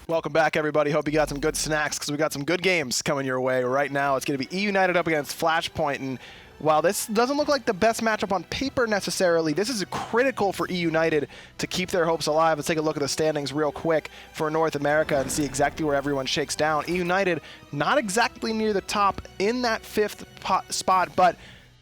Welcome back, everybody. Hope you got some good snacks because we got some good games coming your way. Right now, it's going to be eUnited up against Flashpoint. And while this doesn't look like the best matchup on paper necessarily, this is critical for eUnited to keep their hopes alive. Let's take a look at the standings real quick for North America and see exactly where everyone shakes down. eUnited not exactly near the top in that 5th spot, but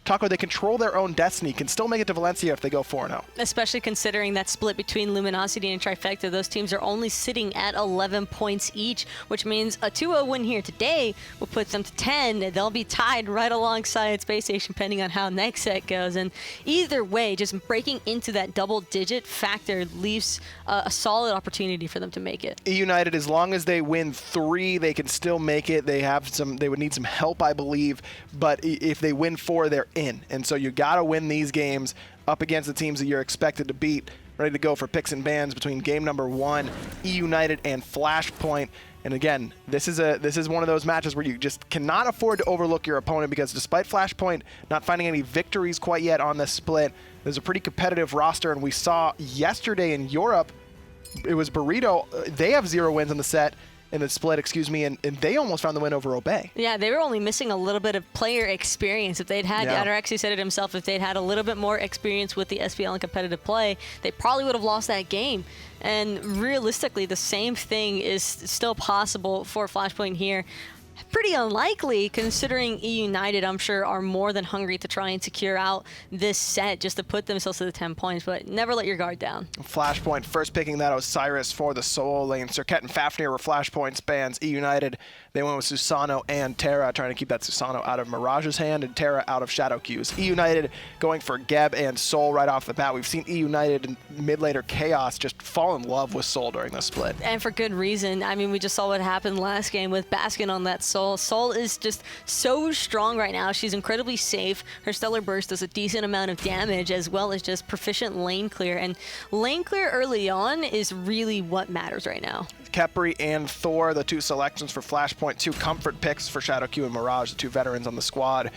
Taco, they control their own destiny, can still make it to Valencia if they go 4-0. Especially considering that split between Luminosity and Trifecta. Those teams are only sitting at 11 points each, which means a 2-0 win here today will put them to 10. They'll be tied right alongside Space Station, depending on how next set goes. And either way, just breaking into that double-digit factor leaves a solid opportunity for them to make it. eUnited, as long as they win 3, they can still make it. They would need some help, I believe. But if they win 4, they're in. And so you got to win these games up against the teams that you're expected to beat. Ready to go for picks and bans between game number 1, eUnited and Flashpoint. And again, this is one of those matches where you just cannot afford to overlook your opponent, because despite Flashpoint not finding any victories quite yet on this split, there's a pretty competitive roster. And we saw yesterday in Europe, it was Burrito. They have 0 wins in the set. In the split, excuse me, and they almost found the win over Obey. Yeah, they were only missing a little bit of player experience. If they'd had, Yader actually said it himself, if they'd had a little bit more experience with the SPL and competitive play, they probably would have lost that game. And realistically, the same thing is still possible for Flashpoint here. Pretty unlikely, considering eUnited, I'm sure, are more than hungry to try and secure out this set just to put themselves to the 10 points, but never let your guard down. Flashpoint first picking that Osiris for the solo lane. Serket and Fafnir were Flashpoint's bans. eUnited, they went with Susano and Terra, trying to keep that Susano out of Mirage's hand and Terra out of Shadowq's. eUnited going for Geb and Sol right off the bat. We've seen eUnited and mid laner Khaos just fall in love with Sol during this split. And for good reason. I mean, we just saw what happened last game with Baskin on that Sol. Sol is just so strong right now. She's incredibly safe. Her Stellar Burst does a decent amount of damage, as well as just proficient lane clear. And lane clear early on is really what matters right now. Khepri and Thor, the 2 selections for Flashpoint, 2 comfort picks for Shadowq and Mirage, the 2 veterans on the squad.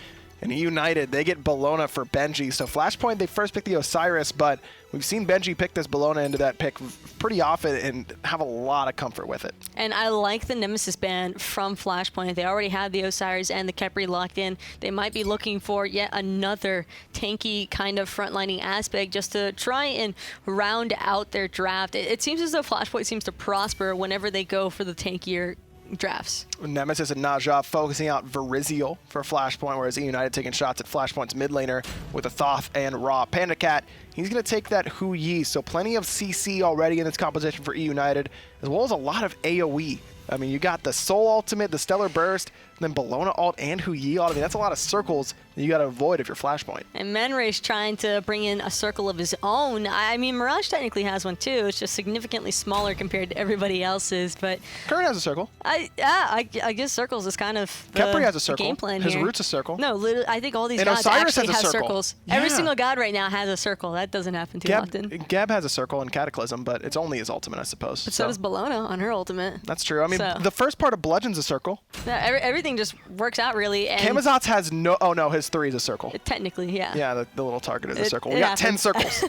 And eUnited, they get Bellona for Benji. So Flashpoint, they first picked the Osiris, but we've seen Benji pick this Bellona into that pick pretty often and have a lot of comfort with it. And I like the Nemesis ban from Flashpoint. They already had the Osiris and the Khepri locked in. They might be looking for yet another tanky kind of frontlining aspect just to try and round out their draft. It seems as though Flashpoint seems to prosper whenever they go for the tankier drafts. Nemesis and Naja focusing out Verizial for Flashpoint, whereas eUnited taking shots at Flashpoint's mid laner with a Thoth and Raw. PandaCat, he's going to take that Hu Yi, so plenty of CC already in this composition for eUnited, as well as a lot of AoE. I mean, you got the Soul Ultimate, the Stellar Burst, then Bellona ult and Hu Yi ult. I mean, that's a lot of circles that you got to avoid if you're Flashpoint. And ManRay's trying to bring in a circle of his own. I mean, Mirage technically has one too. It's just significantly smaller compared to everybody else's. But Current has a circle. I guess circles is kind of the Khepri has a circle. game plan His here. root's a circle. No, literally, I think all these And gods Osiris actually has a have circle. circles. Yeah. Every single god right now has a circle. That doesn't happen too often. Geb has a circle in Cataclysm, but it's only his ultimate, I suppose. But so does Bellona on her ultimate. That's true. I mean, So. the first part of Bludgeon's a circle. Yeah, everything just works out really. And Camazotz has no... Oh, no, his 3 is a circle. technically, yeah. Yeah, the little target is a circle. We it got 10 circles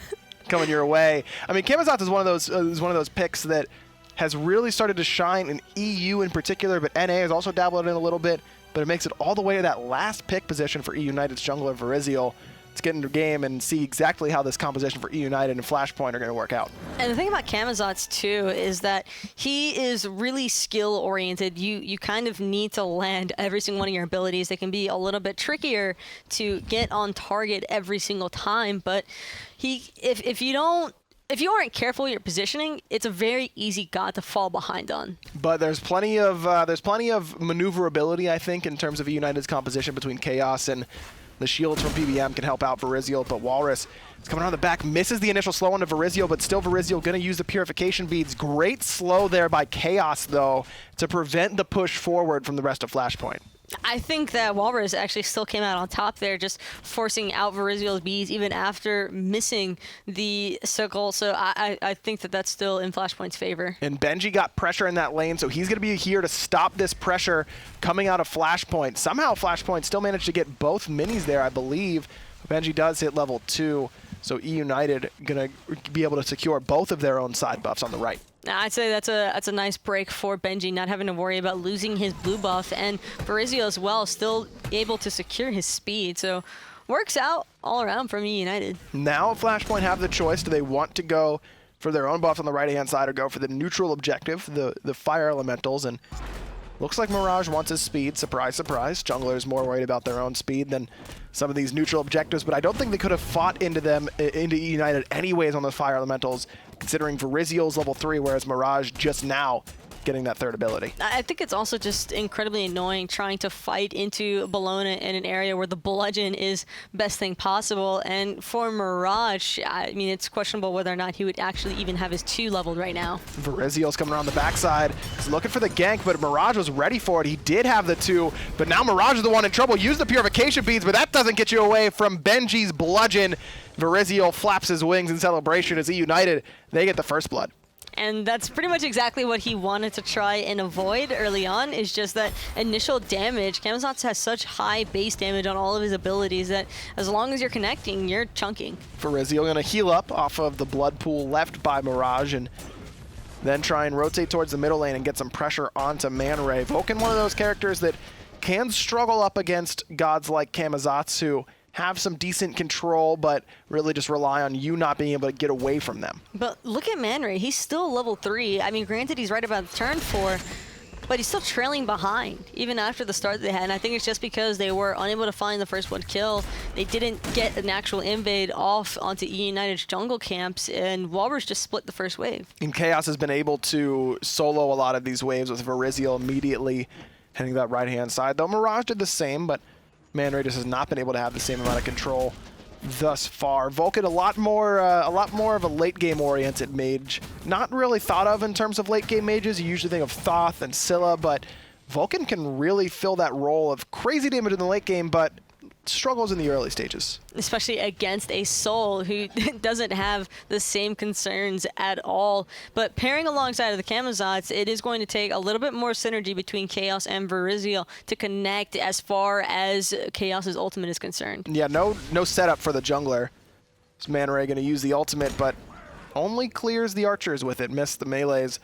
coming your way. I mean, Camazotz is one of those picks that has really started to shine in EU in particular, but NA has also dabbled in a little bit, but it makes it all the way to that last pick position for eUnited's jungler Verizial. Let's get into the game and see exactly how this composition for eUnited and Flashpoint are going to work out. And the thing about Camazotz too is that he is really skill oriented. You kind of need to land every single one of your abilities. They can be a little bit trickier to get on target every single time, but if you aren't careful with your positioning, it's a very easy god to fall behind on. But there's plenty of maneuverability, I think, in terms of eUnited's composition between Khaos and the shields from PBM can help out Verizial, but Whalrus is coming on the back, misses the initial slow onto Verizial, but still Verizial going to use the purification beads. Great slow there by Khaos, though, to prevent the push forward from the rest of Flashpoint. I think that Whalrus actually still came out on top there, just forcing out Verizial's bees even after missing the circle. So I think that that's still in Flashpoint's favor. And Benji got pressure in that lane, so he's going to be here to stop this pressure coming out of Flashpoint. Somehow Flashpoint still managed to get both minis there, I believe. Benji does hit level 2. So eUnited going to be able to secure both of their own side buffs on the right. I'd say that's a nice break for Benji, not having to worry about losing his blue buff, and Verizio as well, still able to secure his speed. So works out all around from eUnited. Now Flashpoint have the choice. Do they want to go for their own buffs on the right-hand side or go for the neutral objective, the fire elementals? And looks like Mirage wants his speed. Surprise, surprise. Jungler's more worried about their own speed than some of these neutral objectives, but I don't think they could have fought into eUnited anyways on the fire elementals, considering Verizio's level 3, whereas Mirage just now getting that third ability. I think it's also just incredibly annoying trying to fight into Bellona in an area where the bludgeon is best thing possible. And for Mirage, I mean, it's questionable whether or not he would actually even have his 2 leveled right now. Verizio's coming around the backside. He's looking for the gank, but Mirage was ready for it. He did have the 2, but now Mirage is the one in trouble. Use the purification beads, but that doesn't get you away from Benji's bludgeon. Verizio flaps his wings in celebration as eUnited. They get the first blood. And that's pretty much exactly what he wanted to try and avoid early on, is just that initial damage. Camazotz has such high base damage on all of his abilities that as long as you're connecting, you're chunking. Verizio going to heal up off of the blood pool left by Mirage and then try and rotate towards the middle lane and get some pressure onto ManRay. Vulcan, one of those characters that can struggle up against gods like Camazotz, who have some decent control, but really just rely on you not being able to get away from them. But look at ManRay. He's still level 3. I mean, granted, he's right about turn 4, but he's still trailing behind, even after the start they had. And I think it's just because they were unable to find the first blood kill. They didn't get an actual invade off onto eUnited's jungle camps, and Whalrus just split the first wave. And Khaos has been able to solo a lot of these waves with Verizio immediately heading that right-hand side, though Mirage did the same, but ManRay just has not been able to have the same amount of control thus far. Vulcan, a lot more of a late game oriented mage. Not really thought of in terms of late game mages. You usually think of Thoth and Scylla, but Vulcan can really fill that role of crazy damage in the late game, but struggles in the early stages. Especially against a Soul who doesn't have the same concerns at all. But pairing alongside of the Camazotz, it is going to take a little bit more synergy between Khaos and Verizio to connect as far as Khaos' ultimate is concerned. Yeah, no setup for the jungler. Is ManRay going to use the ultimate, but only clears the archers with it. Missed the melees.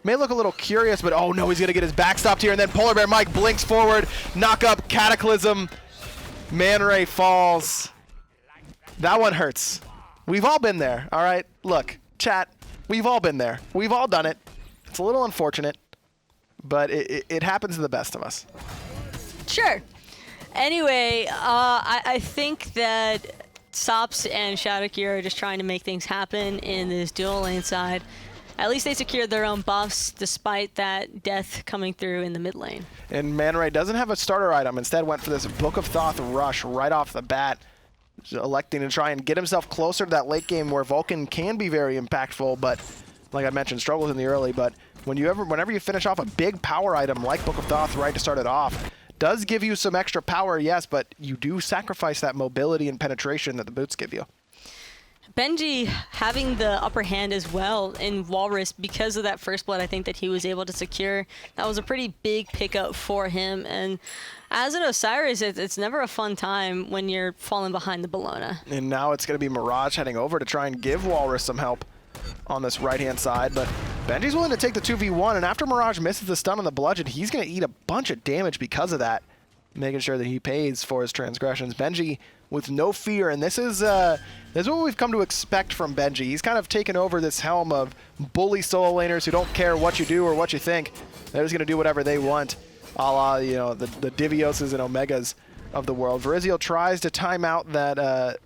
May look a little curious, but oh no, he's going to get his back stopped here, and then PolarBearMike blinks forward, knock up Cataclysm. ManRay falls. That one hurts. We've all been there, all right? Look, chat, we've all been there. We've all done it. It's a little unfortunate, but it happens to the best of us. Sure. Anyway, I think that Sops and Shadowq are just trying to make things happen in this dual lane side. At least they secured their own buffs despite that death coming through in the mid lane. And ManRay doesn't have a starter item. Instead went for this Book of Thoth rush right off the bat, electing to try and get himself closer to that late game where Vulcan can be very impactful, but like I mentioned, struggles in the early. But whenever you finish off a big power item like Book of Thoth right to start it off, does give you some extra power, yes, but you do sacrifice that mobility and penetration that the boots give you. Benji having the upper hand as well in Whalrus because of that first blood I think that he was able to secure. That was a pretty big pickup for him. And as an Osiris, it's never a fun time when you're falling behind the Bellona. And now it's going to be Mirage heading over to try and give Whalrus some help on this right-hand side. But Benji's willing to take the 2v1, and after Mirage misses the stun on the bludgeon, he's going to eat a bunch of damage because of that, making sure that he pays for his transgressions. Benji with no fear, and this is what we've come to expect from Benji. He's kind of taken over this helm of bully solo laners who don't care what you do or what you think. They're just going to do whatever they want, a la, you know, the Divioses and Omegas of the world. Verizio tries to time out that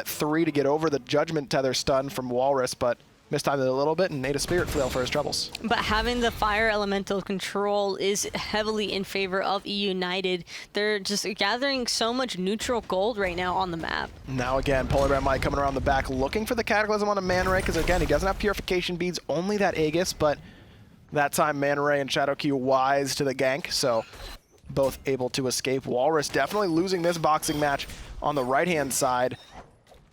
3 to get over the Judgment Tether stun from Whalrus, but mistimed it a little bit and ate a Spirit Flail for his troubles. But having the fire elemental control is heavily in favor of eUnited. They're just gathering so much neutral gold right now on the map. Now again, PolarBearMike coming around the back, looking for the Cataclysm on a ManRay, because again, he doesn't have Purification Beads, only that Aegis, but that time ManRay and Shadowq wise to the gank, so both able to escape. Whalrus definitely losing this boxing match on the right-hand side.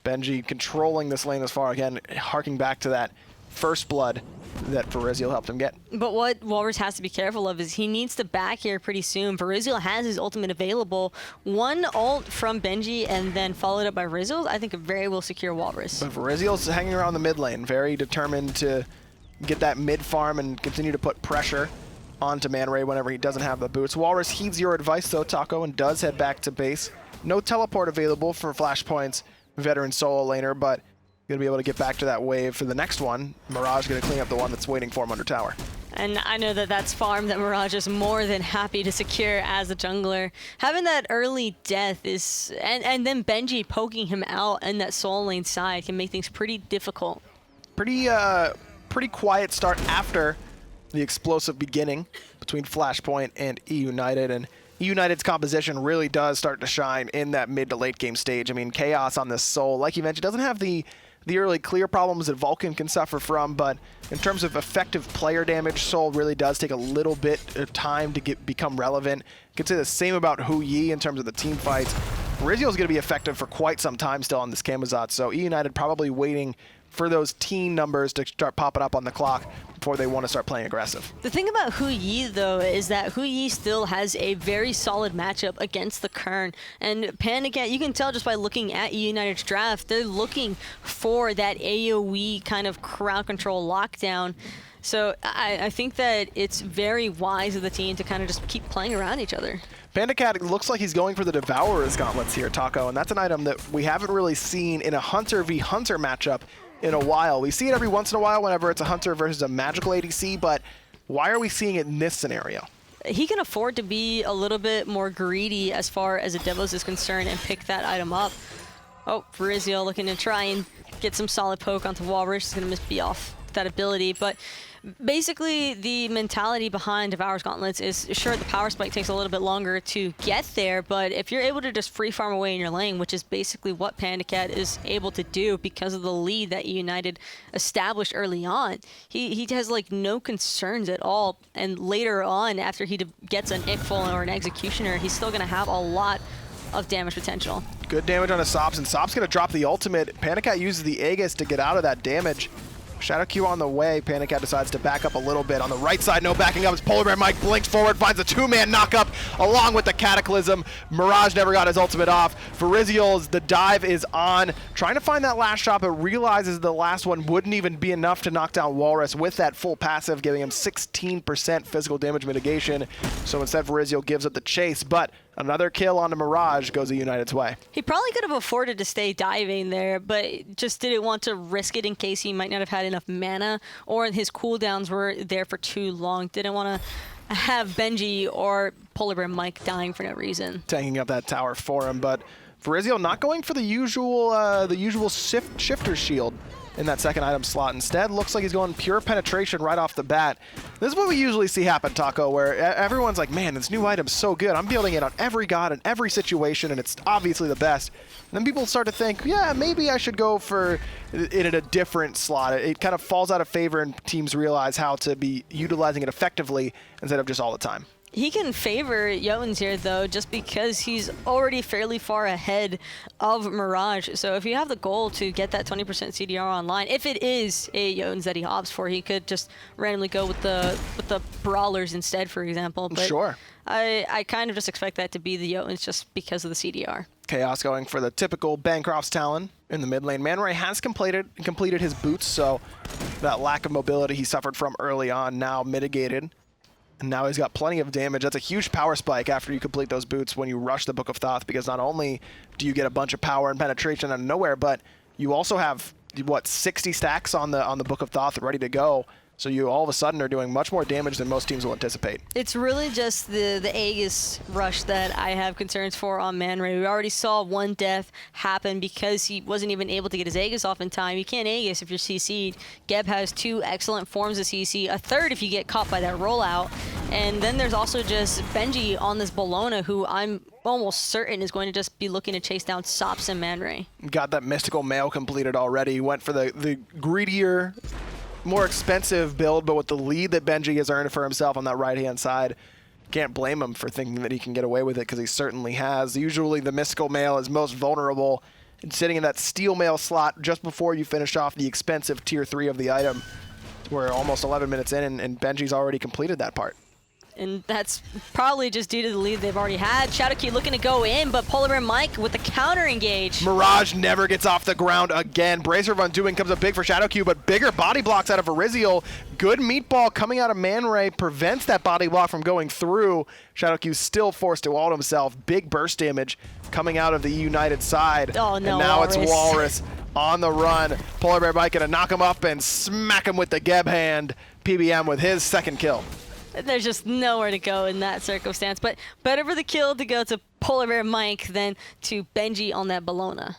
Benji controlling this lane as far, again, harking back to that first blood that Virizial helped him get. But what Whalrus has to be careful of is he needs to back here pretty soon. Virizial has his ultimate available. One ult from Benji and then followed up by Virizial, I think could very well secure Whalrus. But Virizial's hanging around the mid lane, very determined to get that mid farm and continue to put pressure onto ManRay whenever he doesn't have the boots. Whalrus heeds your advice though, Taco, and does head back to base. No teleport available for Flashpoint's veteran solo laner, but going to be able to get back to that wave for the next one. Mirage going to clean up the one that's waiting for him under tower. And I know that that's farm that Mirage is more than happy to secure as a jungler. Having that early death is, and then Benji poking him out in that soul lane side can make things pretty difficult. Pretty quiet start after the explosive beginning between Flashpoint and eUnited, and eUnited's composition really does start to shine in that mid to late game stage. I mean, Khaos on this soul, like you mentioned, doesn't have the early clear problems that Vulcan can suffer from, but in terms of effective player damage, Soul really does take a little bit of time to become relevant. You could say the same about Hu Yi in terms of the team fights. Virizial's going to be effective for quite some time still on this Camazotz, so eUnited probably waiting for those teen numbers to start popping up on the clock before they want to start playing aggressive. The thing about Hu Yi, though, is that Hu Yi still has a very solid matchup against the Kern. And PandaCat, you can tell just by looking at eUnited's draft, they're looking for that AoE kind of crowd control lockdown. So I think that it's very wise of the team to kind of just keep playing around each other. PandaCat looks like he's going for the Devourer's Gauntlets here, Taco, and that's an item that we haven't really seen in a Hunter v Hunter matchup in a while. We see it every once in a while whenever it's a Hunter versus a magical ADC, but why are we seeing it in this scenario? He can afford to be a little bit more greedy as far as a Devos is concerned and pick that item up. Oh, Virizial looking to try and get some solid poke onto Whalrus. He's going to be off that ability, but basically the mentality behind Devourer's Gauntlets is, sure, the power spike takes a little bit longer to get there, but if you're able to just free farm away in your lane, which is basically what PandaCat is able to do because of the lead that eUnited established early on, he has like no concerns at all, and later on after he gets an Ickful or an Executioner, he's still going to have a lot of damage potential. Good damage on a Sops, and Sops going to drop the ultimate. PandaCat uses the Aegis to get out of that damage. Shadowq on the way. PandaCat decides to back up a little bit. On the right side, no backing up as PolarBearMike blinks forward, finds a two-man knockup along with the Cataclysm. Mirage never got his ultimate off. Virizial's, the dive is on. Trying to find that last shot, but realizes the last one wouldn't even be enough to knock down Whalrus with that full passive, giving him 16% physical damage mitigation. So instead, Virizial gives up the chase, but another kill onto Mirage goes eUnited's way. He probably could have afforded to stay diving there, but just didn't want to risk it in case he might not have had enough mana or his cooldowns were there for too long. Didn't want to have Benji or PolarBearMike dying for no reason. Tanking up that tower for him, but Virizial not going for the usual shifter shield in that second item slot. Instead, looks like he's going pure penetration right off the bat. This is what we usually see happen, Taco, where everyone's like, man, this new item's so good. I'm building it on every god in every situation, and it's obviously the best. And then people start to think, yeah, maybe I should go for it in a different slot. It kind of falls out of favor, and teams realize how to be utilizing it effectively instead of just all the time. He can favor Jotuns here, though, just because he's already fairly far ahead of Mirage. So if you have the goal to get that 20% CDR online, if it is a Jotuns that he opts for, he could just randomly go with the Brawlers instead, for example. But sure. I kind of just expect that to be the Jotuns just because of the CDR. Khaos going for the typical Bancroft's Talon in the mid lane. ManRay has completed his boots, so that lack of mobility he suffered from early on now mitigated. And now he's got plenty of damage. That's a huge power spike after you complete those boots when you rush the Book of Thoth, because not only do you get a bunch of power and penetration out of nowhere, but you also have, what, 60 stacks on the Book of Thoth ready to go. So you all of a sudden are doing much more damage than most teams will anticipate. It's really just the Aegis rush that I have concerns for on ManRay. We already saw one death happen because he wasn't even able to get his Aegis off in time. You can't Aegis if you're CC'd. Geb has 2 excellent forms of CC, a third if you get caught by that rollout. And then there's also just Benji on this Bellona, who I'm almost certain is going to just be looking to chase down Sops and ManRay. Got that Mystical Mail completed already. Went for the greedier, more expensive build, but with the lead that Benji has earned for himself on that right-hand side, can't blame him for thinking that he can get away with it, because he certainly has. Usually the Mystical Mail is most vulnerable, and sitting in that Steel Mail slot just before you finish off the expensive tier 3 of the item We're almost 11 minutes in, and Benji's already completed that part. And that's probably just due to the lead they've already had. Shadowq looking to go in, but PolarBearMike with the counter engage. Mirage never gets off the ground again. Bracer of Undoing comes up big for Shadowq, but bigger body blocks out of Ariziel. Good meatball coming out of ManRay prevents that body block from going through. Shadowq still forced to ult himself. Big burst damage coming out of the eUnited side. Oh no, and now Whalrus. it's Whalrus on the run. PolarBearMike gonna knock him up and smack him with the Geb hand. PBM with his second kill. There's just nowhere to go in that circumstance, but better for the kill to go to PolarBearMike than to Benji on that Bellona.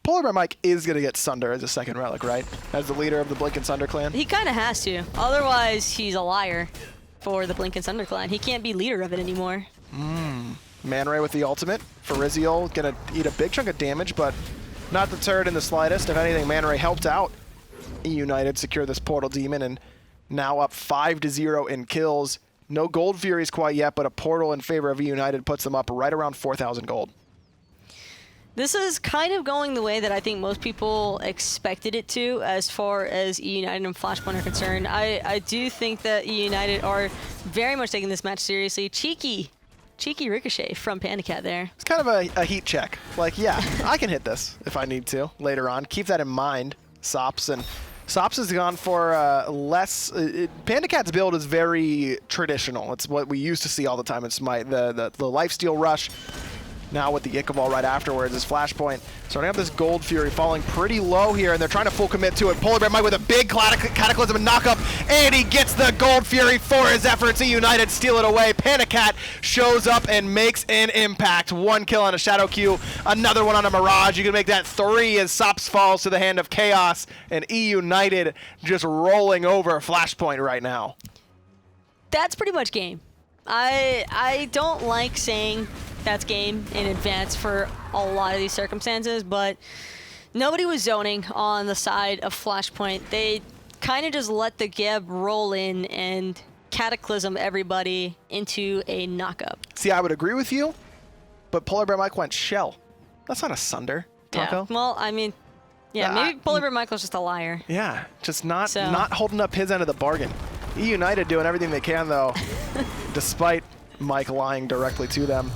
PolarBearMike is going to get Sunder as a second relic, right? As the leader of the Blink and Sunder clan? He kind of has to. Otherwise, he's a liar for the Blink and Sunder clan. He can't be leader of it anymore. ManRay with the ultimate. Ariziel going to eat a big chunk of damage, but not deterred in the slightest. If anything, ManRay helped out eUnited secure this Portal Demon, and now up 5-0 in kills. No Gold Furies quite yet, but a portal in favor of eUnited puts them up right around 4,000 gold. This is kind of going the way that I think most people expected it to as far as eUnited and Flashpoint are concerned. I do think that eUnited are very much taking this match seriously. Cheeky ricochet from PandaCat there. It's kind of a heat check. Like, yeah, I can hit this if I need to later on. Keep that in mind, Sops. And Sops has gone for less... PandaCat's build is very traditional. It's what we used to see all the time in Smite. The lifesteal rush. Now with the Ichabod right afterwards is Flashpoint. Starting up this Gold Fury falling pretty low here, and they're trying to full commit to it. PolarBearMike with a big Cataclysm and knock-up, and he gets the Gold Fury for his efforts. eUnited steal it away. PandaCat shows up and makes an impact. One kill on a Shadowq, another one on a Mirage. You can make that 3 as Sops falls to the hand of Khaos, and eUnited just rolling over Flashpoint right now. That's pretty much game. I don't like saying that's game in advance for a lot of these circumstances, but nobody was zoning on the side of Flashpoint. They kind of just let the Geb roll in and cataclysm everybody into a knockup. See, I would agree with you, but PolarBearMike went shell. That's not a Sunder, Taco. Yeah, well, I mean, yeah, maybe PolarBearMike was just a liar. Yeah, just not holding up his end of the bargain. eUnited doing everything they can, though, despite Mike lying directly to them,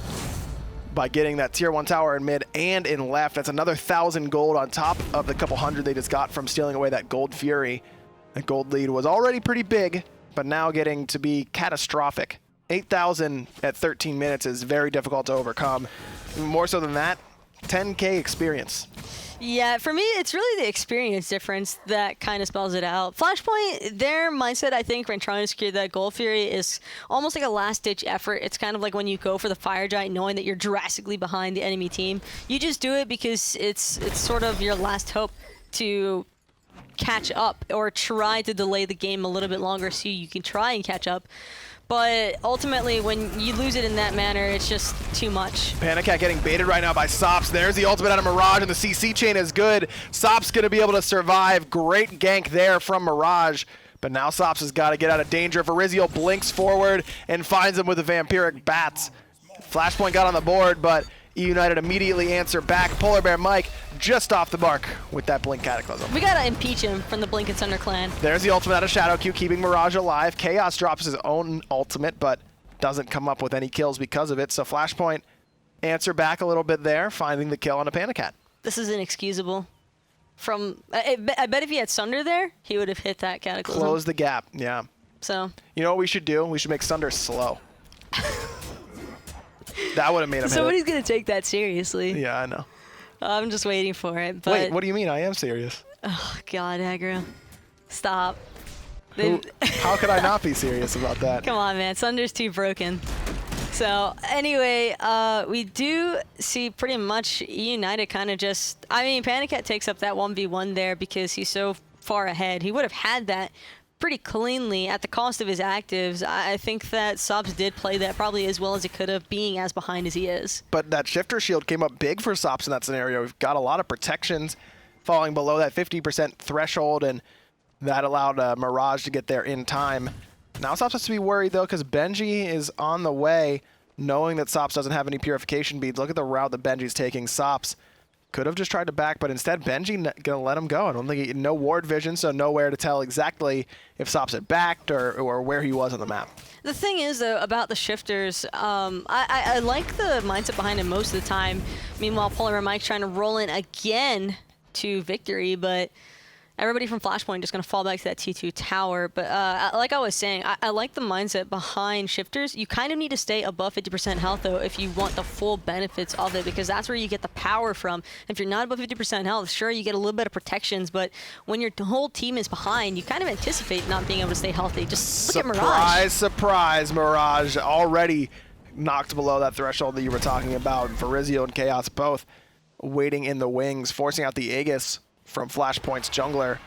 by getting that tier 1 tower in mid and in left. That's another 1,000 gold on top of the couple hundred they just got from stealing away that Gold Fury. The gold lead was already pretty big, but now getting to be catastrophic. 8,000 at 13 minutes is very difficult to overcome. More so than that, 10K experience. Yeah, for me, it's really the experience difference that kind of spells it out. Flashpoint, their mindset, I think, when trying to secure that Gold Fury is almost like a last-ditch effort. It's kind of like when you go for the Fire Giant knowing that you're drastically behind the enemy team. You just do it because it's sort of your last hope to catch up or try to delay the game a little bit longer so you can try and catch up. But ultimately, when you lose it in that manner, it's just too much. PandaCat getting baited right now by Sops. There's the ultimate out of Mirage, and the CC chain is good. Sops going to be able to survive. Great gank there from Mirage. But now Sops has got to get out of danger. Ariziel blinks forward and finds him with the Vampiric Bats. Flashpoint got on the board, but eUnited immediately answer back. PolarBearMike just off the mark with that Blink Cataclysm. We gotta impeach him from the Blink and Sunder clan. There's the ultimate out of Shadowq, keeping Mirage alive. Khaos drops his own ultimate, but doesn't come up with any kills because of it. So Flashpoint answer back a little bit there, finding the kill on a PandaCat. This is inexcusable. I bet if he had Sunder there, he would have hit that Cataclysm. Close the gap, yeah. So. You know what we should do? We should make Sunder slow. That would have made him Somebody's going to take that seriously. Yeah, I know. I'm just waiting for it. But wait, what do you mean? I am serious. Oh, God, aggro. Stop. How could I not be serious about that? Come on, man. Sunder's too broken. So, anyway, we do see pretty much eUnited kind of just... I mean, PandaCat takes up that 1v1 there because he's so far ahead. He would have had that pretty cleanly at the cost of his actives. I think that Sops did play that probably as well as it could have, being as behind as he is. But that shifter shield came up big for Sops in that scenario. We've got a lot of protections falling below that 50% threshold, and that allowed Mirage to get there in time. Now Sops has to be worried, though, because Benji is on the way, knowing that Sops doesn't have any purification beads. Look at the route that Benji's taking. Sops Could have just tried to back, but instead Benji gonna let him go. I don't think no ward vision, so nowhere to tell exactly if Sops had backed or where he was on the map. The thing is, though, about the shifters, I like the mindset behind it most of the time. Meanwhile, PolarBearMike trying to roll in again to victory, but everybody from Flashpoint just going to fall back to that T2 tower. But like I was saying, I like the mindset behind shifters. You kind of need to stay above 50% health, though, if you want the full benefits of it, because that's where you get the power from. If you're not above 50% health, sure, you get a little bit of protections, but when your whole team is behind, you kind of anticipate not being able to stay healthy. Just look at Mirage. Surprise, Mirage already knocked below that threshold that you were talking about. Verizio and Khaos both waiting in the wings, forcing out the Aegis from Flashpoint's jungler.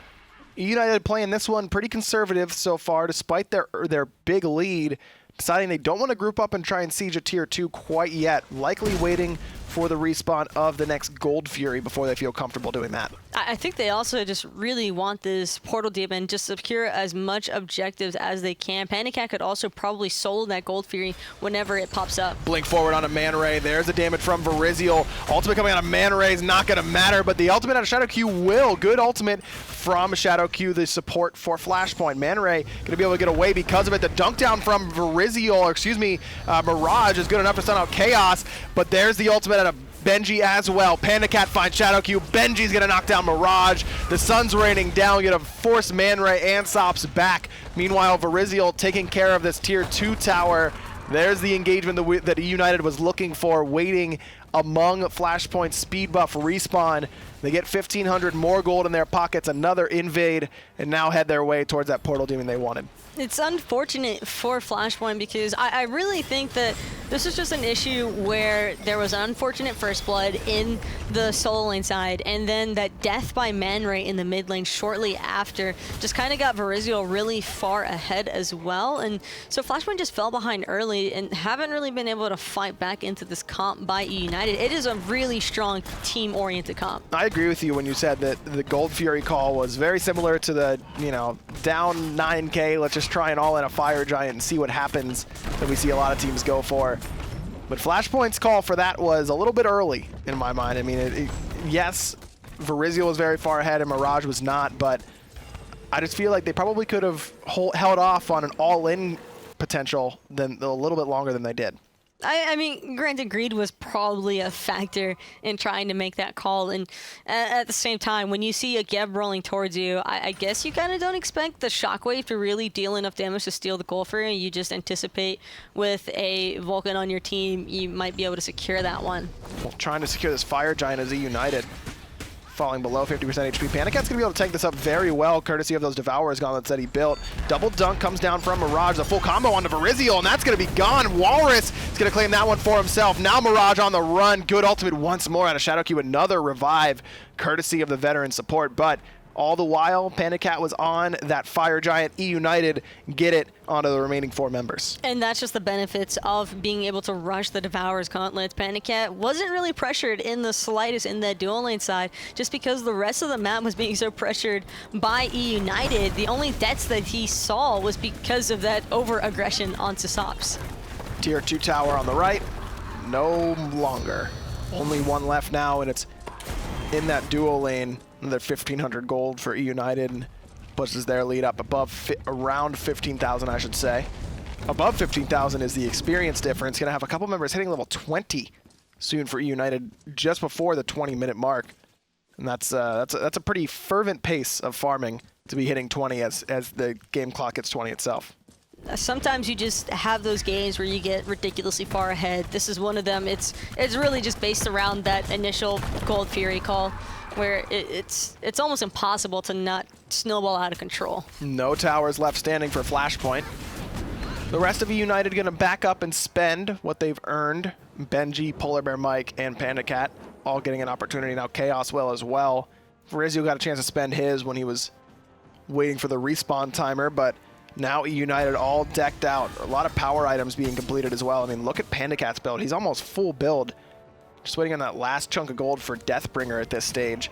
eUnited playing this one pretty conservative so far, despite their big lead, deciding they don't want to group up and try and siege a tier 2 quite yet, likely waiting for the respawn of the next Gold Fury before they feel comfortable doing that. I think they also just really want this Portal Demon just secure as much objectives as they can. PandaCat could also probably solo that Gold Fury whenever it pops up. Blink forward on a ManRay. There's the damage from Verizio. Ultimate coming out of ManRay is not going to matter, but the ultimate out of Shadowq will. Good ultimate from Shadowq, the support for Flashpoint. ManRay going to be able to get away because of it. The dunk down from Verizio, or excuse me, Mirage is good enough to stun out Khaos, but there's the ultimate out of Benji as well. PandaCat finds Shadowq. Benji's going to knock down Mirage. The sun's raining down. Going to force ManRay and Sops back. Meanwhile, Verizio taking care of this tier 2 tower. There's the engagement that eUnited was looking for, waiting among Flashpoint's speed buff respawn. They get 1,500 more gold in their pockets, another invade, and now head their way towards that Portal Demon they wanted. It's unfortunate for Flashpoint because I really think that this is just an issue where there was an unfortunate first blood in the solo lane side, and then that death by ManRay in the mid lane shortly after just kind of got Verizio really far ahead as well. And so Flashpoint just fell behind early and haven't really been able to fight back into this comp by eUnited. It is a really strong team-oriented comp. I agree with you when you said that the Gold Fury call was very similar to the, down 9K, let's just try and all in a Fire Giant and see what happens, that we see a lot of teams go for. But Flashpoint's call for that was a little bit early in my mind. I mean, yes, Verizio was very far ahead and Mirage was not, but I just feel like they probably could have held off on an all-in potential a little bit longer than they did. I mean, granted, greed was probably a factor in trying to make that call. And at the same time, when you see a Geb rolling towards you, I guess you kind of don't expect the Shockwave to really deal enough damage to steal the Gold Fury. You just anticipate with a Vulcan on your team, you might be able to secure that one. Well, trying to secure this Fire Giant as eUnited. Falling below 50% HP. PandaCat's going to be able to tank this up very well, courtesy of those Devourers gauntlets that he built. Double dunk comes down from Mirage, a full combo onto Verizio, and that's going to be gone. Whalrus is going to claim that one for himself. Now Mirage on the run. Good ultimate once more out of Shadowq. Another revive, courtesy of the veteran support, but all the while, PandaCat was on that Fire Giant. eUnited get it onto the remaining 4 members. And that's just the benefits of being able to rush the Devourer's gauntlets. PandaCat wasn't really pressured in the slightest in that dual lane side, just because the rest of the map was being so pressured by eUnited. The only deaths that he saw was because of that over-aggression onto Sops. Tier 2 tower on the right, no longer. Only one left now, and it's in that dual lane. Another 1,500 gold for eUnited pushes their lead up above around 15,000, I should say. Above 15,000 is the experience difference. Going to have a couple members hitting level 20 soon for eUnited, just before the 20-minute mark, and that's a pretty fervent pace of farming to be hitting 20 as the game clock gets 20 itself. Sometimes you just have those games where you get ridiculously far ahead. This is one of them. It's really just based around that initial Gold Fury call, where it's almost impossible to not snowball out of control. No towers left standing for Flashpoint. The rest of eUnited going to back up and spend what they've earned. Benji, PolarBearMike, and PandaCat all getting an opportunity. Now Khaos will as well. Verizio got a chance to spend his when he was waiting for the respawn timer, but now eUnited all decked out. A lot of power items being completed as well. I mean, look at PandaCat's build. He's almost full build. Just waiting on that last chunk of gold for Deathbringer at this stage.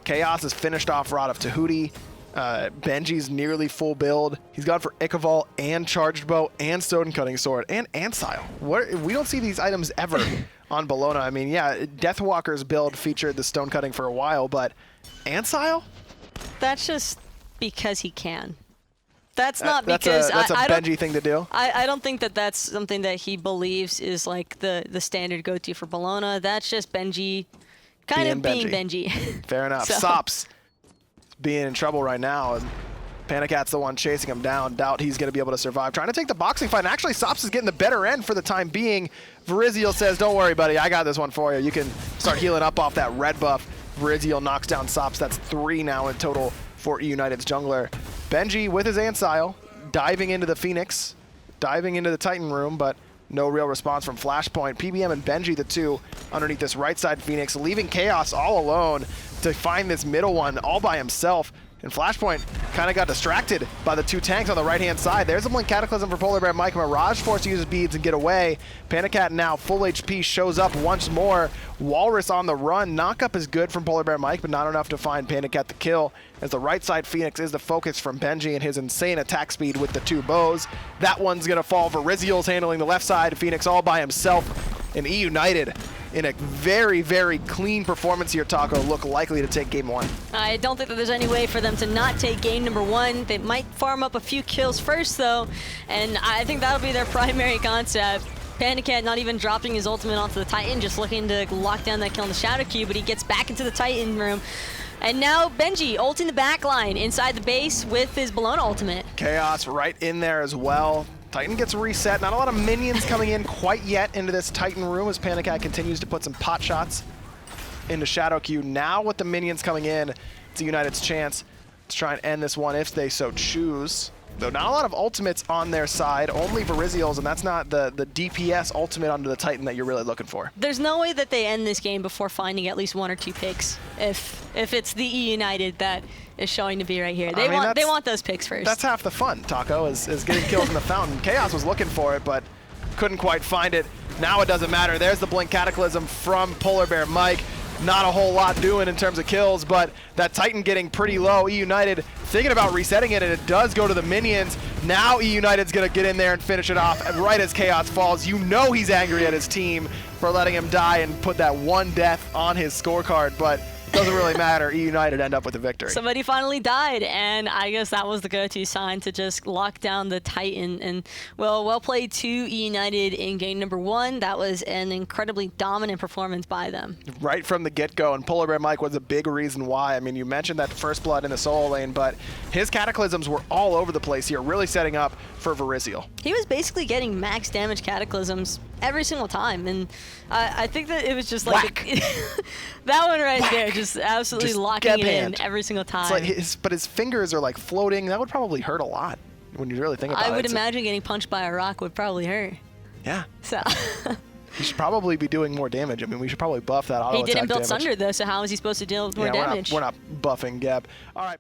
Khaos has finished off Rod of Tahuti. Benji's nearly full build. He's gone for Ichaival and Charged Bow and Stone Cutting Sword and Ancile. We don't see these items ever on Bellona. I mean, yeah, Deathwalker's build featured the stone cutting for a while, but Ansile? That's just because he can. That's not because that's a Benji thing to do. I don't think that that's something that he believes is like the standard go-to for Bellona. That's just Benji kind of being Benji. Fair enough. So. Sops being in trouble right now. And PandaCat's the one chasing him down. Doubt he's going to be able to survive. Trying to take the boxing fight. And actually, Sops is getting the better end for the time being. Veriziel says, don't worry, buddy. I got this one for you. You can start healing up off that red buff. Veriziel knocks down Sops. That's 3 now in total for eUnited's jungler. Benji with his Ansile, diving into the Phoenix, diving into the Titan room, but no real response from Flashpoint. PBM and Benji, the two underneath this right side Phoenix, leaving Khaos all alone to find this middle one all by himself. And Flashpoint kind of got distracted by the 2 tanks on the right-hand side. There's a Blink Cataclysm for PolarBearMike. Mirage forced to use his beads and get away. PandaCat now full HP shows up once more. Whalrus on the run. Knockup is good from PolarBearMike, but not enough to find PandaCat the kill, as the right side Phoenix is the focus from Benji and his insane attack speed with the 2 bows. That one's going to fall. Veriziel's handling the left side. Phoenix all by himself. And eUnited, in a very, very clean performance here, Taco, look likely to take game 1. I don't think that there's any way for them to not take game number 1. They might farm up a few kills first, though, and I think that'll be their primary concept. PandaCat not even dropping his ultimate onto the Titan, just looking to lock down that kill in the Shadowq, but he gets back into the Titan room. And now Benji ulting the backline inside the base with his Bellona ultimate. Khaos right in there as well. Titan gets reset. Not a lot of minions coming in quite yet into this Titan room as PandaCat continues to put some pot shots into Shadowq. Now with the minions coming in, it's eUnited's chance to try and end this one if they so choose. Though not a lot of ultimates on their side, only Veriziel's, and that's not the DPS ultimate onto the Titan that you're really looking for. There's no way that they end this game before finding at least 1 or 2 picks, if it's the eUnited that is showing to be right here. They want those picks first. That's half the fun, Taco, is getting kills in the fountain. Khaos was looking for it, but couldn't quite find it. Now it doesn't matter. There's the Blink Cataclysm from PolarBearMike. Not a whole lot doing in terms of kills, but that Titan getting pretty low. eUnited thinking about resetting it, and it does go to the minions. Now eUnited's going to get in there and finish it off. And right as Khaos falls, you know he's angry at his team for letting him die and put that 1 death on his scorecard, but doesn't really matter. eUnited end up with the victory. Somebody finally died, and I guess that was the go-to sign to just lock down the Titan. And well played to eUnited in game number 1. That was an incredibly dominant performance by them. Right from the get-go, and PolarBearMike was a big reason why. I mean, you mentioned that first blood in the solo lane, but his Cataclysms were all over the place here, really setting up for Veriziel. He was basically getting max damage Cataclysms every single time, and I think that it was just like that one right there, just absolutely just locking it in every single time. It's like but his fingers are like floating. That would probably hurt a lot when you really think about it. I would imagine getting punched by a rock would probably hurt. Yeah. So. He should probably be doing more damage. I mean, we should probably buff that auto attack damage. He didn't build Sunder though, so how is he supposed to deal with more damage? We're not buffing Geb. All right.